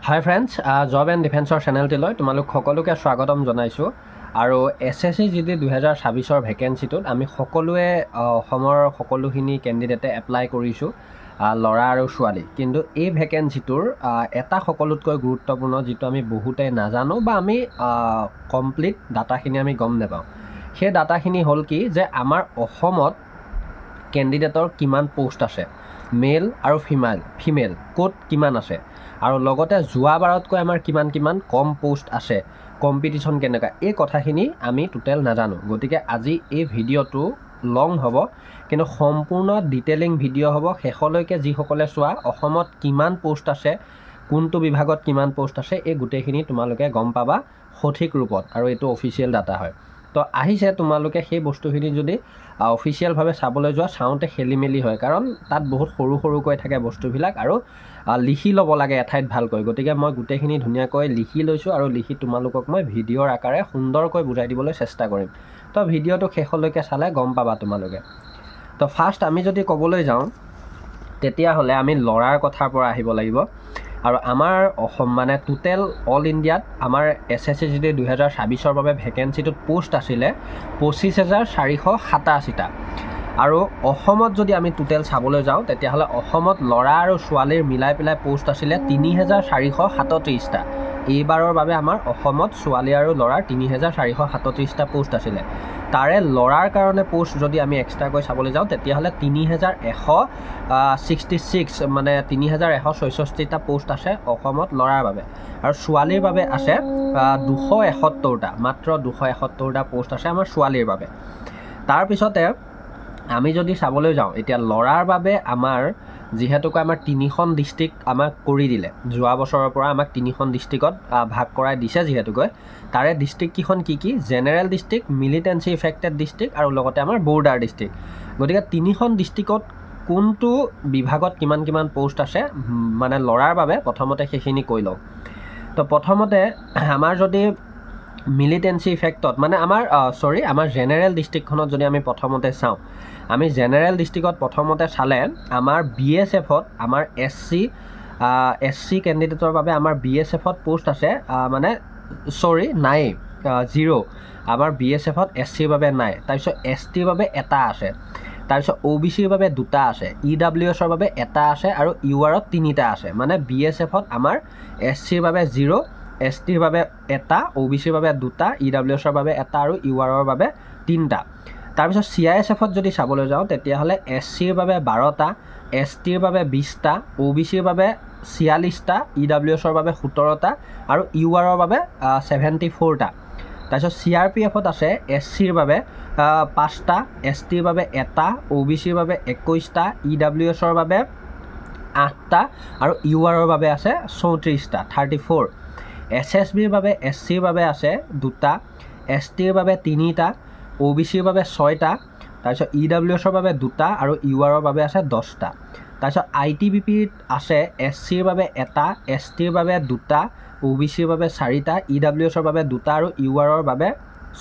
High friends, job and ডিফেন্সৰ চেনেলটিলৈ তোমালোক সকলোকে স্বাগতম জনাইছোঁ। আৰু SSC GD 2024 ভেকেঞ্চিটোত আমি সকলোৱে অসমৰ সকলোখিনি কেণ্ডিডেটে এপ্লাই কৰিছোঁ, ল'ৰা আৰু ছোৱালী। কিন্তু এই ভেকেঞ্চিটোৰ এটা সকলোতকৈ গুৰুত্বপূৰ্ণ যিটো আমি বহুতে নাজানো বা আমি কমপ্লিট ডাটাখিনি আমি গম নাপাওঁ। সেই ডাটাখিনি হ'ল কি যে আমাৰ অসমত কেণ্ডিডেটৰ কিমান পোষ্ট আছে, মেল আৰু ফিমেল ক'ত কিমান আছে, আৰু লগতে যোৱাবাৰতকৈ আমাৰ কিমান কম পোষ্ট আছে, কম্পিটিশ্যন কেনেকুৱা, এই কথাখিনি আমি টোটেল নাজানো। গতিকে আজি এই ভিডিঅ'টো লং হ'ব, কিন্তু সম্পূৰ্ণ ডিটেইলিং ভিডিঅ' হ'ব। শেষলৈকে যিসকলে চোৱা অসমত কিমান পোষ্ট আছে, কোনটো বিভাগত কিমান পোষ্ট আছে, এই গোটেইখিনি তোমালোকে গম পাবা সঠিক ৰূপত, আৰু এইটো অফিচিয়েল ডাটা হয়। তো আহিছে, তোমালোকে সেই বস্তুখিনি যদি অফিচিয়েলভাৱে চাবলৈ যোৱা, চাওঁতে খেলি মেলি হয়, কাৰণ তাত বহুত সৰুকৈ থাকে বস্তুবিলাক, আৰু লিখি ল'ব লাগে এঠাইত ভালকৈ। গতিকে মই গোটেইখিনি ধুনীয়াকৈ লিখি লৈছোঁ, আৰু লিখি তোমালোকক মই ভিডিঅ'ৰ আকাৰে সুন্দৰকৈ বুজাই দিবলৈ চেষ্টা কৰিম। তো ভিডিঅ'টো শেষলৈকে চালে গম পাবা তোমালোকে। তো ফাৰ্ষ্ট আমি যদি ক'বলৈ যাওঁ, তেতিয়াহ'লে আমি ল'ৰাৰ কথাৰ পৰা আহিব লাগিব। আৰু আমাৰ অসম মানে টোটেল অল ইণ্ডিয়াত আমাৰ SSC GD 2024 বাবে ভেকেঞ্চিটোত পোষ্ট আছিলে 25,487টা। আৰু অসমত যদি আমি টোটেল চাবলৈ যাওঁ, তেতিয়াহ'লে অসমত ল'ৰা আৰু ছোৱালীৰ মিলাই পেলাই পোষ্ট আছিলে 3,437টা। এইবাৰৰ বাবে আমাৰ অসমত ছোৱালী আৰু ল'ৰাৰ 3,437টা পোষ্ট আছিলে। তাৰে ল'ৰাৰ কাৰণে পোষ্ট যদি আমি এক্সট্ৰাকৈ চাবলৈ যাওঁ, তেতিয়াহ'লে 3,166 মানে 3,166টা পোষ্ট আছে অসমত ল'ৰাৰ বাবে। আৰু ছোৱালীৰ বাবে আছে 271টা, মাত্ৰ 271টা পোষ্ট আছে আমাৰ ছোৱালীৰ বাবে। তাৰপিছতে আমি যদি চাবলৈ যাওঁ, এতিয়া ল'ৰাৰ বাবে আমাৰ যিহেতুকৈ আমাৰ 3খন ডিষ্ট্ৰিক্ট আমাক কৰি দিলে, যোৱা বছৰৰ পৰা আমাক 3খন ডিষ্ট্ৰিক্টত ভাগ কৰাই দিছে যিহেতুকৈ। তাৰে ডিষ্ট্ৰিক্ট কেইখন কি জেনেৰেল ডিষ্ট্ৰিক্ট, মিলিটেঞ্চি ইফেক্টেড ডিষ্ট্ৰিক্ট, আৰু লগতে আমাৰ বৰ্ডাৰ ডিষ্ট্ৰিক্ট। গতিকে 3খন ডিষ্ট্ৰিক্টত কোনটো বিভাগত কিমান পোষ্ট আছে মানে ল'ৰাৰ বাবে, প্ৰথমতে সেইখিনি কৈ লওঁ। তো প্ৰথমতে আমাৰ যদি মিলিটেঞ্চি ইফেক্টত মানে আমাৰ জেনেৰেল ডিষ্ট্ৰিক্টখনত যদি আমি প্ৰথমতে চাওঁ, আমি জেনেৰেল ডিষ্ট্ৰিক্টত প্ৰথমতে চালে আমাৰ BSFত আমাৰ SC কেণ্ডিডেটৰ বাবে আমাৰ BSFত পোষ্ট আছে নাই, 0। আমাৰ BSFত SCৰ বাবে নাই। তাৰপিছত STৰ বাবে এটা আছে, তাৰপিছত OBCৰ বাবে 2টা আছে, EWSৰ বাবে এটা আছে, আৰু URত 3টা আছে। মানে BSFত আমাৰ SCৰ বাবে 0, STৰ বাবে এটা, OBCৰ বাবে 2টা, EWSৰ বাবে এটা, আৰু URৰ বাবে 3টা। তাৰপিছত CISFত যদি চাবলৈ যাওঁ, তেতিয়াহ'লে SCৰ বাবে 12টা, STৰ বাবে 20টা, OBCৰ বাবে 46টা, EWSৰ বাবে 17টা, আৰু URৰ বাবে 74টা। তাৰপিছত CRPFত আছে SCৰ বাবে 5টা, STৰ বাবে এটা, OBCৰ বাবে 21টা, EWSৰ বাবে 8টা, আৰু URৰ বাবে আছে 34টা, 34। SSBৰ বাবে SCৰ বাবে আছে 2টা, STৰ বাবে 3টা, OBCৰ বাবে 6টা, তাৰপিছত EWSৰ বাবে 2টা, আৰু URৰ বাবে আছে 10টা। তাৰপিছত ITBPত আছে SCৰ বাবে এটা, STৰ বাবে 2টা, OBCৰ বাবে 4টা, EWSৰ বাবে 2টা, আৰু URৰ বাবে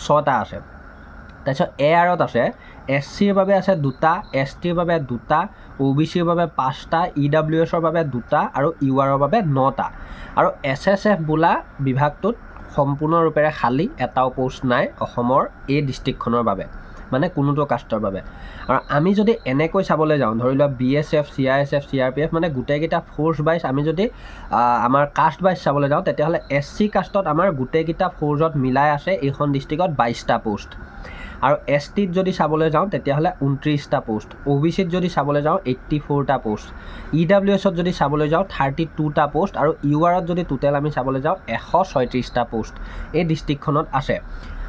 6টা আছে। তাৰপিছত ARত আছে SCৰ বাবে আছে 2টা, STৰ বাবে 2টা, OBCৰ বাবে 5টা, EWSৰ বাবে 2টা, আৰু URৰ বাবে 9টা। আৰু SSF বোলা বিভাগটোত সম্পূৰ্ণৰূপেৰে খালী, এটাও পোষ্ট নাই অসমৰ এই ডিষ্ট্ৰিক্টখনৰ বাবে, মানে কোনোটো কাষ্টৰ বাবে। আৰু আমি যদি এনেকৈ চাবলৈ যাওঁ, ধৰি লোৱা BSF, CISF, CRPF, মানে গোটেইকেইটা ফ'ৰ্চ ৱাইজ আমি যদি আমাৰ কাষ্ট ৱাইজ চাবলৈ যাওঁ, তেতিয়াহ'লে SC কাষ্টত আমাৰ গোটেইকেইটা ফ'ৰ্চত মিলাই আছে এইখন ডিষ্ট্ৰিক্টত 22টা পোষ্ট। আৰু STত যদি চাবলৈ যাওঁ, তেতিয়াহ'লে 29টা পোষ্ট। OBCত যদি চাবলৈ যাওঁ 84টা পোষ্ট। EWSত যদি চাবলৈ যাওঁ 32টা পোষ্ট। আৰু URত যদি টোটেল আমি চাবলৈ যাওঁ 136টা পোষ্ট এই ডিষ্ট্ৰিক্টখনত আছে।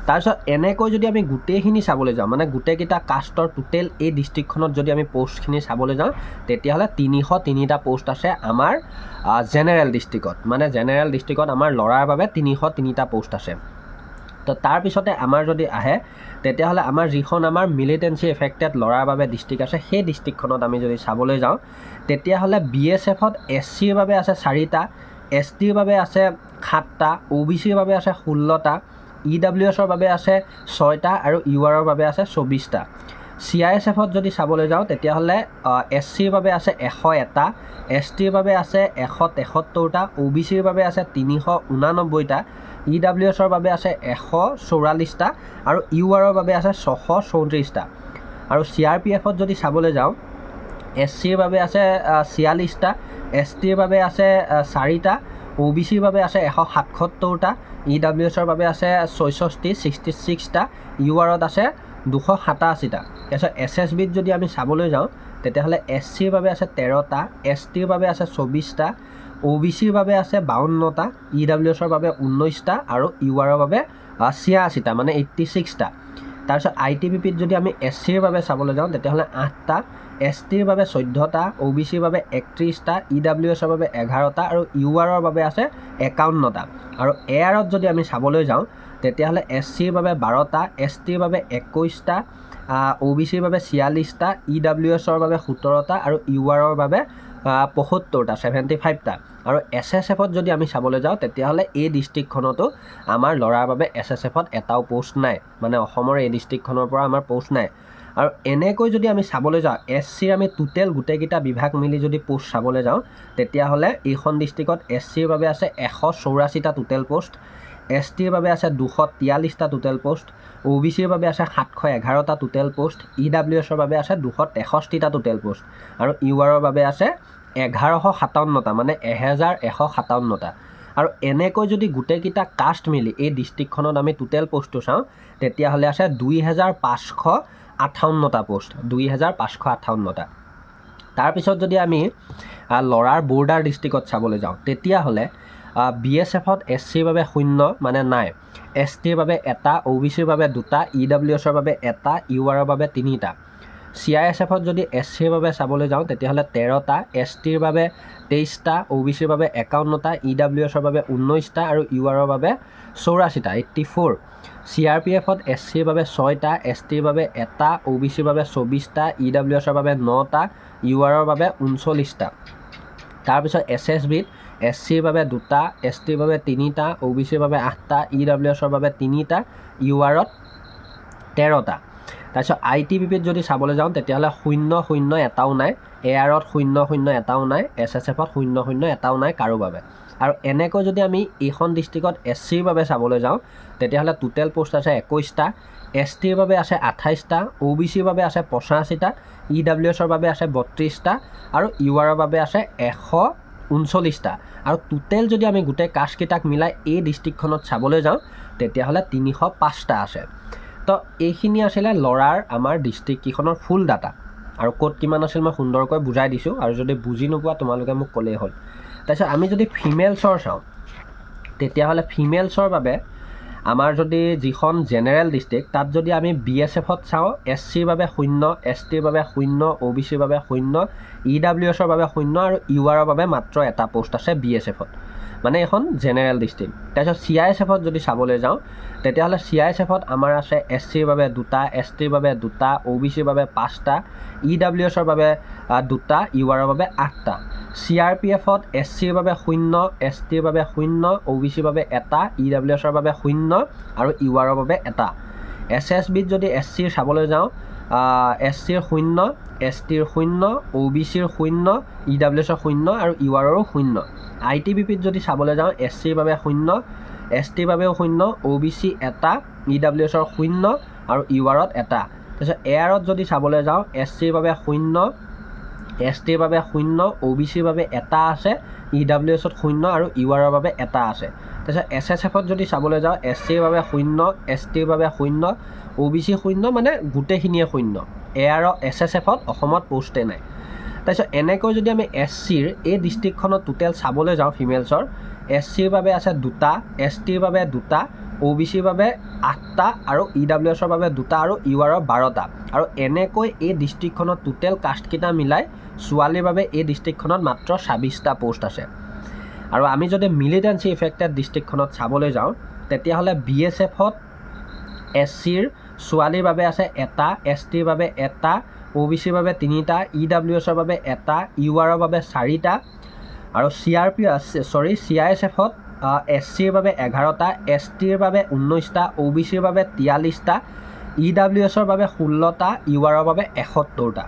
তাৰপিছত এনেকৈ যদি আমি গোটেইখিনি চাবলৈ যাওঁ, মানে গোটেইকেইটা কাষ্টৰ টোটেল এই ডিষ্ট্ৰিক্টখনত যদি আমি পোষ্টখিনি চাবলৈ যাওঁ, তেতিয়াহ'লে 303টা পোষ্ট আছে আমাৰ জেনেৰেল ডিষ্ট্ৰিক্টত। মানে জেনেৰেল ডিষ্ট্ৰিক্টত আমাৰ ল'ৰাৰ বাবে 303টা পোষ্ট আছে। তো তাৰপিছতে আমাৰ যদি আহে, তেতিয়াহ'লে আমাৰ যিখন আমাৰ মিলিটেঞ্চি এফেক্টেড ল'ৰাৰ বাবে ডিষ্ট্ৰিক্ট আছে, সেই ডিষ্ট্ৰিক্টখনত আমি যদি চাবলৈ যাওঁ, তেতিয়াহ'লে BSFত SCৰ বাবে আছে 4টা, STৰ বাবে আছে 7টা, OBCৰ বাবে আছে 16টা, EWSৰ বাবে আছে 6টা, আৰু URৰ বাবে আছে 24টা। CISFত যদি চাবলৈ যাওঁ তেতিয়াহ'লে SCৰ বাবে আছে 101টা, STৰ বাবে আছে 173টা, OBCৰ বাবে আছে 389টা, EWSৰ বাবে আছে 144টা আৰু URৰ বাবে আছে 634টা। আৰু CRPFত যদি চাবলৈ যাওঁ SCৰ বাবে আছে 46টা, STৰ বাবে আছে 4টা, OBCৰ বাবে আছে 177টা, EWSৰ বাবে আছে 66টা, URত আছে 287টা। তাৰপিছত SSBত যদি আমি চাবলৈ যাওঁ তেতিয়াহ'লে SCৰ বাবে আছে 13টা, STৰ বাবে আছে 24টা, OBCৰ বাবে আছে 52টা, EWSৰ বাবে 19টা আৰু URৰ বাবে 86টা মানে 86টা। তাৰপিছত ITBPত যদি আমি SCৰ বাবে চাবলৈ যাওঁ তেতিয়াহ'লে 8টা, STৰ বাবে 14টা, OBCৰ বাবে 31টা, EWSৰ বাবে 11টা আৰু URৰ বাবে আছে 51টা। আৰু ARত যদি আমি চাবলৈ যাওঁ তেতিয়াহ'লে SCৰ বাবে 12টা, STৰ বাবে 21টা, OBCৰ বাবে 46টা, EWSৰ বাবে 17টা আৰু URৰ বাবে 75টা 75টা। আৰু SSFত যদি আমি চাবলৈ যাওঁ তেতিয়াহ'লে এই ডিষ্ট্ৰিক্টখনতো আমাৰ ল'ৰাৰ বাবে SSFত এটাও পোষ্ট নাই, মানে অসমৰ এই ডিষ্ট্ৰিক্টখনৰ পৰা আমাৰ পোষ্ট নাই। আৰু এনেকৈ যদি আমি চাবলৈ যাওঁ SCৰ আমি টোটেল গোটেইকেইটা বিভাগ মিলি যদি পোষ্ট চাবলৈ যাওঁ তেতিয়াহ'লে এইখন ডিষ্ট্ৰিক্টত SCৰ বাবে আছে 184টা টোটেল পোষ্ট, STৰ বাবে আছে 243টা টোটেল পোষ্ট, OBCৰ বাবে আছে 711টা টোটেল পোষ্ট, EWSৰ বাবে আছে 263টা টোটেল পোষ্ট আৰু URৰ বাবে আছে 1157টা মানে 1157টা। আৰু এনেকৈ যদি গোটেইকেইটা কাষ্ট মিলি এই ডিষ্ট্ৰিক্টখনত আমি টোটেল পোষ্টটো চাওঁ তেতিয়াহ'লে আছে 2558টা পোষ্ট 2558টা। তাৰপিছত যদি আমি ল'ৰাৰ বৰ্ডাৰ ডিষ্ট্ৰিক্টত চাবলৈ যাওঁ তেতিয়াহ'লে BSFত SCৰ বাবে 0 মানে নাই, STৰ বাবে 1টা, OBCৰ বাবে 2টা, EWSৰ বাবে 1টা, URৰ বাবে 3টা। CISFত যদি SCৰ বাবে চাবলৈ যাওঁ তেতিয়াহ'লে 13টা, STৰ বাবে 23টা, OBCৰ বাবে 51টা, EWSৰ বাবে 19টা আৰু URৰ বাবে 84টা 84। CRPFত SCৰ বাবে 6টা, STৰ বাবে 1টা, OBCৰ বাবে 24টা, EWSৰ বাবে 9টা, URৰ বাবে 39টা। তাৰপিছত SSBত SCৰ বাবে 2টা, STৰ বাবে 3টা, OBCৰ বাবে 8টা, EWSৰ বাবে 3টা, URত 13টা। তাৰপিছত ITBPত যদি চাবলৈ যাওঁ তেতিয়াহ'লে 00 এটাও নাই, ARত 00 এটাও নাই, SSFত 00 এটাও নাই কাৰো বাবে। আৰু এনেকৈ যদি আমি এইখন ডিষ্ট্ৰিক্টত SCৰ বাবে চাবলৈ যাওঁ তেতিয়াহ'লে টোটেল পোষ্ট আছে 21টা, STৰ বাবে আছে 28টা, OBCৰ বাবে আছে 85টা, EWSৰ বাবে আছে 32টা আৰু URৰ বাবে আছে 139টা। আৰু টোটেল যদি আমি গোটেই কাষ্টকেইটাক মিলাই এই ডিষ্ট্ৰিক্টখনত চাবলৈ যাওঁ তেতিয়াহ'লে 305টা আছে। তো এইখিনি আছিলে ল'ৰাৰ আমাৰ ডিষ্ট্ৰিক্টকেইখনৰ ফুল ডাটা। আৰু ক'ত কিমান আছিল মই সুন্দৰকৈ বুজাই দিছোঁ, আৰু যদি বুজি নোপোৱা তোমালোকে মোক ক'লেই হ'ল। তাৰপিছত আমি যদি ফিমেলছৰ চাওঁ তেতিয়াহ'লে ফিমেলছৰ বাবে আমাৰ যদি যিখন জেনেৰেল ডিষ্ট্ৰিক্ট তাত যদি আমি BSFত চাওঁ SCৰ বাবে 0, STৰ বাবে 0, OBCৰ বাবে 0, EWSৰ বাবে 0 আৰু URৰ বাবে মাত্ৰ এটা পোষ্ট আছে BSFত, মানে এখন জেনেৰেল ডিষ্ট্ৰিক্ট। তাৰপিছত CISFত যদি চাবলৈ যাওঁ তেতিয়াহ'লে CISFত আমাৰ আছে SCৰ বাবে 2টা, STৰ বাবে 2টা, OBCৰ বাবে 5টা, EWSৰ বাবে 2টা, URৰ বাবে 8টা। CRPFত SCৰ বাবে 0, STৰ বাবে 0, OBCৰ বাবে 1টা, EWSৰ বাবে 0 আৰু URৰ বাবে 1টা। SSBত যদি SCৰ চাবলৈ যাওঁ SCৰ 0, STৰ 0, OBCৰ 0, EWSৰ 0 আৰু URৰো 0। ITBPত যদি চাবলৈ যাওঁ SCৰ বাবে 0, STৰ বাবেও 0, OBC 1টা, EWSৰ 0 আৰু URত 1টা। তাৰপিছত ARত যদি চাবলৈ যাওঁ SCৰ বাবে 0, STৰ বাবে 0, OBCৰ বাবে 1টা আছে, EWSত 0 আৰু URৰ বাবে 1টা আছে। তাৰপিছত SSFত যদি চাবলৈ যাওঁ SCৰ বাবে 0, STৰ বাবে 0, OBC 0 মানে গোটেইখিনিয়ে 0। SSFত অসমত পোষ্টে নাই। তাৰপিছত এনেকৈ যদি আমি SCৰ এই ডিষ্ট্ৰিক্টখনত টোটেল চাবলৈ যাওঁ ফিমেলছৰ, SCৰ বাবে আছে 2টা, STৰ বাবে 2টা, OBCৰ বাবে 8টা আৰু EWSৰ বাবে 2টা আৰু URৰ 12টা। আৰু এনেকৈ এই ডিষ্ট্ৰিক্টখনত টোটেল কাষ্টকেইটা মিলাই ছোৱালীৰ বাবে এই ডিষ্ট্ৰিক্টখনত মাত্ৰ 26টা পোষ্ট আছে। আৰু আমি যদি মিলিটেঞ্চি ইফেক্টেড ডিষ্ট্ৰিক্টখনত চাবলৈ যাওঁ তেতিয়াহ'লে BSFত SCৰ ছোৱালীৰ বাবে আছে 1টা, STৰ বাবে 1টা, OBCৰ বাবে 3টা, EWSৰ বাবে 1টা, URৰ বাবে 4টা। আৰু CISFত SCৰ বাবে 11টা, STৰ বাবে 19টা, OBCৰ বাবে 43টা, EWSৰ বাবে 16টা, URৰ বাবে 71টা।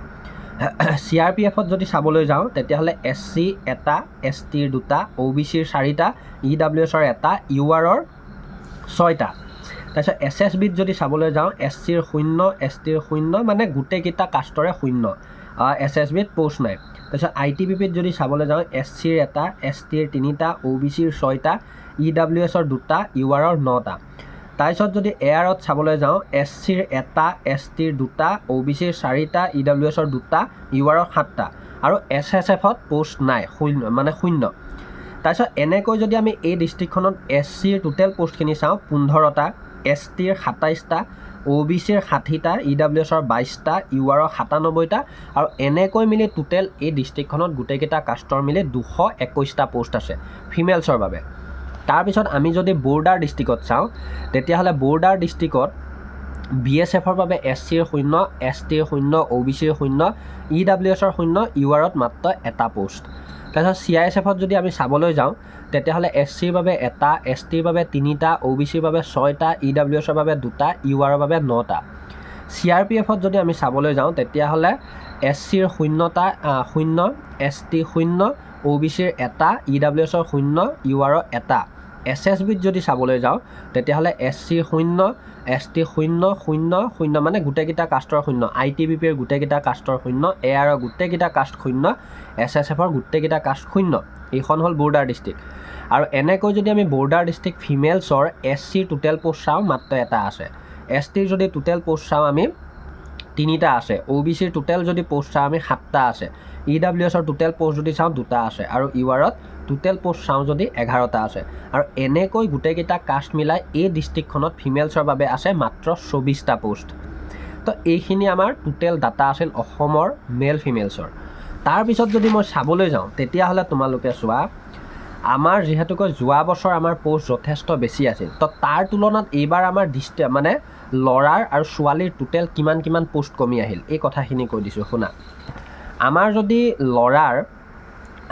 CRPFত যদি চাবলৈ যাওঁ তেতিয়াহ'লে SC এটা, STৰ 2টা, OBCৰ 4টা, EWSৰ 1টা, URৰ 6টা। তাৰপিছত SSBত যদি চাবলৈ যাওঁ SCৰ 0, STৰ 0, মানে গোটেইকেইটা কাষ্টৰে 0। SSBত পোষ্ট নাই। তাৰপিছত ITBPত যদি চাবলৈ যাওঁ SCৰ 1টা, STৰ 3টা, OBCৰ 6টা, EWSৰ 2টা, URৰ 9টা। তাৰপিছত যদি এয়াৰত চাবলৈ যাওঁ SCৰ 1টা, STৰ 2টা, OBCৰ 4টা, EWSৰ 2টা, URৰ 7টা। আৰু SSFত পোষ্ট নাই, 0। তাৰপিছত এনেকৈ যদি আমি এই ডিষ্ট্ৰিক্টখনত SCৰ টোটেল পোষ্টখিনি চাওঁ 15টা, STৰ 27টা, OBCৰ 60টা, EWSৰ 22টা, URৰ 97টা, আৰু এনেকৈ মিলি টোটেল এই ডিষ্ট্ৰিক্টখনত গোটেইকেইটা কাষ্টৰ মিলি 221টা পোষ্ট আছে ফিমেলছৰ বাবে। তাৰপিছত আমি যদি বৰ্ডাৰ ডিষ্ট্ৰিক্টত চাওঁ তেতিয়াহ'লে বৰ্ডাৰ ডিষ্ট্ৰিক্টত BSFৰ বাবে SCৰ 0, STৰ 0, OBCৰ 0, EWSৰ 0, URত মাত্ৰ এটা পোষ্ট। তাৰপিছত CISFত যদি আমি চাবলৈ যাওঁ তেতিয়াহ'লে SCৰ বাবে 1টা, STৰ বাবে 3টা, OBCৰ বাবে 6টা, EWSৰ বাবে 2টা, URৰ বাবে 9টা। CRPFত যদি আমি চাবলৈ যাওঁ তেতিয়াহ'লে SCৰ 0টা, 0, ST 0, OBCৰ 1টা, EWSৰ 0, URৰ 1টা। SSBত যদি চাবলৈ যাওঁ তেতিয়াহ'লে SCৰ 0, ST 0, 0, 0, মানে গোটেইকেইটা কাষ্টৰ 0, ITBPৰ গোটেইকেইটা কাষ্টৰ 0, ARৰ গোটেইকেইটা কাষ্ট 0, SSFৰ গোটেইকেইটা কাষ্ট 0। এইখন হ'ল বৰ্ডাৰ ডিষ্ট্ৰিক্ট। আৰু এনেকৈ যদি আমি বৰ্ডাৰ ডিষ্ট্ৰিক্ট ফিমেলছৰ SCৰ টোটেল পোষ্ট চাওঁ মাত্ৰ এটা আছে। STৰ যদি টোটেল পোষ্ট চাওঁ আমি 3টা আছে। OBCৰ টোটেল যদি পোষ্ট চাওঁ আমি 7টা আছে। EWSৰ টোটেল পোষ্ট যদি চাওঁ 2টা আছে। আৰু URত টোটেল পোষ্ট চাওঁ যদি 11টা আছে। আৰু এনেকৈ গোটেইকেইটা কাষ্ট মিলাই এই ডিষ্ট্ৰিক্টখনত ফিমেলছৰ বাবে আছে মাত্ৰ 24টা পোষ্ট। তো এইখিনি আমাৰ টোটেল ডাটা আছিল অসমৰ মেল ফিমেলছৰ। তাৰপিছত যদি মই চাবলৈ যাওঁ তেতিয়াহ'লে তোমালোকে চোৱা আমাৰ যিহেতুকৈ যোৱা বছৰ আমাৰ পোষ্ট যথেষ্ট বেছি আছিল, তো তাৰ তুলনাত এইবাৰ আমাৰ মানে ল'ৰাৰ আৰু ছোৱালীৰ টোটেল কিমান পোষ্ট কমি আহিল এই কথাখিনি কৈ দিছোঁ শুনা। আমাৰ যদি ল'ৰাৰ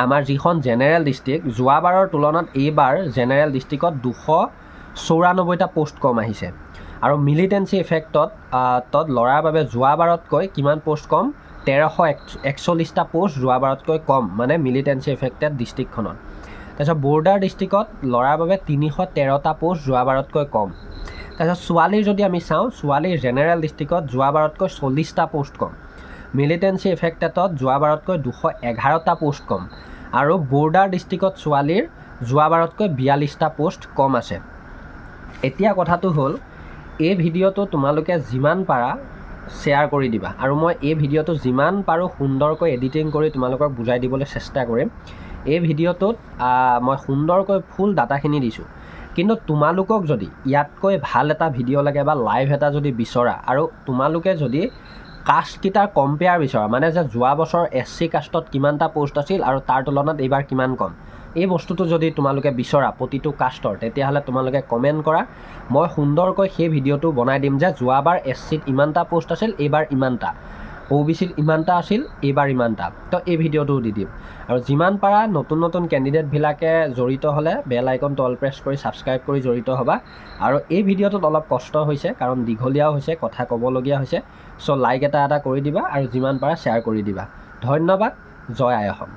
আমাৰ যিখন জেনেৰেল ডিষ্ট্ৰিক্ট যোৱাবাৰৰ তুলনাত এইবাৰ জেনেৰেল ডিষ্ট্ৰিক্টত 294টা পোষ্ট কম আহিছে। আৰু মিলিটেঞ্চি ইফেক্টত ল'ৰাৰ বাবে যোৱাবাৰতকৈ কিমান পোষ্ট কম? 1341টা পোষ্ট যোৱাবাৰতকৈ কম, মানে মিলিটেঞ্চি ইফেক্টেড ডিষ্ট্ৰিক্টখনত। তাৰপিছত বৰ্ডাৰ ডিষ্ট্ৰিক্টত ল'ৰাৰ বাবে 313টা পোষ্ট যোৱাবাৰতকৈ কম। তাৰপিছত ছোৱালীৰ যদি আমি চাওঁ ছোৱালীৰ জেনেৰেল ডিষ্ট্ৰিক্টত যোৱাবাৰতকৈ 40টা পোষ্ট কম। মিলিটেঞ্চি ইফেক্টেডত যোৱাবাৰতকৈ 211টা পোষ্ট কম। আৰু বৰ্ডাৰ ডিষ্ট্ৰিক্টত ছোৱালীৰ যোৱাবাৰতকৈ 42টা পোষ্ট কম আছে। এতিয়া কথাটো হ'ল এই ভিডিঅ'টো তোমালোকে যিমান পাৰা শ্বেয়াৰ কৰি দিবা, আৰু মই এই ভিডিঅ'টো যিমান পাৰোঁ সুন্দৰকৈ এডিটিং কৰি তোমালোকক বুজাই দিবলৈ চেষ্টা কৰিম। এই ভিডিঅ'টোত মই সুন্দৰকৈ ফুল ডাটাখিনি দিছোঁ, কিন্তু তোমালোকক যদি ইয়াতকৈ ভাল এটা ভিডিঅ' লাগে বা লাইভ এটা যদি বিচৰা, আৰু তোমালোকে যদি কাষ্টকেইটাৰ কম্পেয়াৰ বিচৰা, মানে যে যোৱা বছৰ SC কাষ্টত কিমানটা পোষ্ট আছিল আৰু তাৰ তুলনাত এইবাৰ কিমান কম, এই বস্তুটো যদি তোমালোকে বিচৰা প্ৰতিটো কাষ্টৰ, তেতিয়াহ'লে তোমালোকে কমেণ্ট কৰা। মই সুন্দৰকৈ সেই ভিডিঅ'টো বনাই দিম যে যোৱাবাৰ SCত ইমানটা পোষ্ট আছিল, এইবাৰ ইমানটা, OBCত ইমানটা আছিল, এইবাৰ ইমানটা। তো এই ভিডিঅ'টো দি দিম। আৰু যিমান পাৰা নতুন কেণ্ডিডেটবিলাকে জড়িত হ'লে বেল আইকনটো অল প্ৰেছ কৰি ছাবস্ক্ৰাইব কৰি জড়িত হ'বা। আৰু এই ভিডিঅ'টোত অলপ কষ্ট হৈছে কাৰণ দীঘলীয়াও হৈছে, কথা ক'বলগীয়া হৈছে। চ' লাইক এটা কৰি দিবা আৰু যিমান পাৰা শ্বেয়াৰ কৰি দিবা। ধন্যবাদ। জয় আই অসম।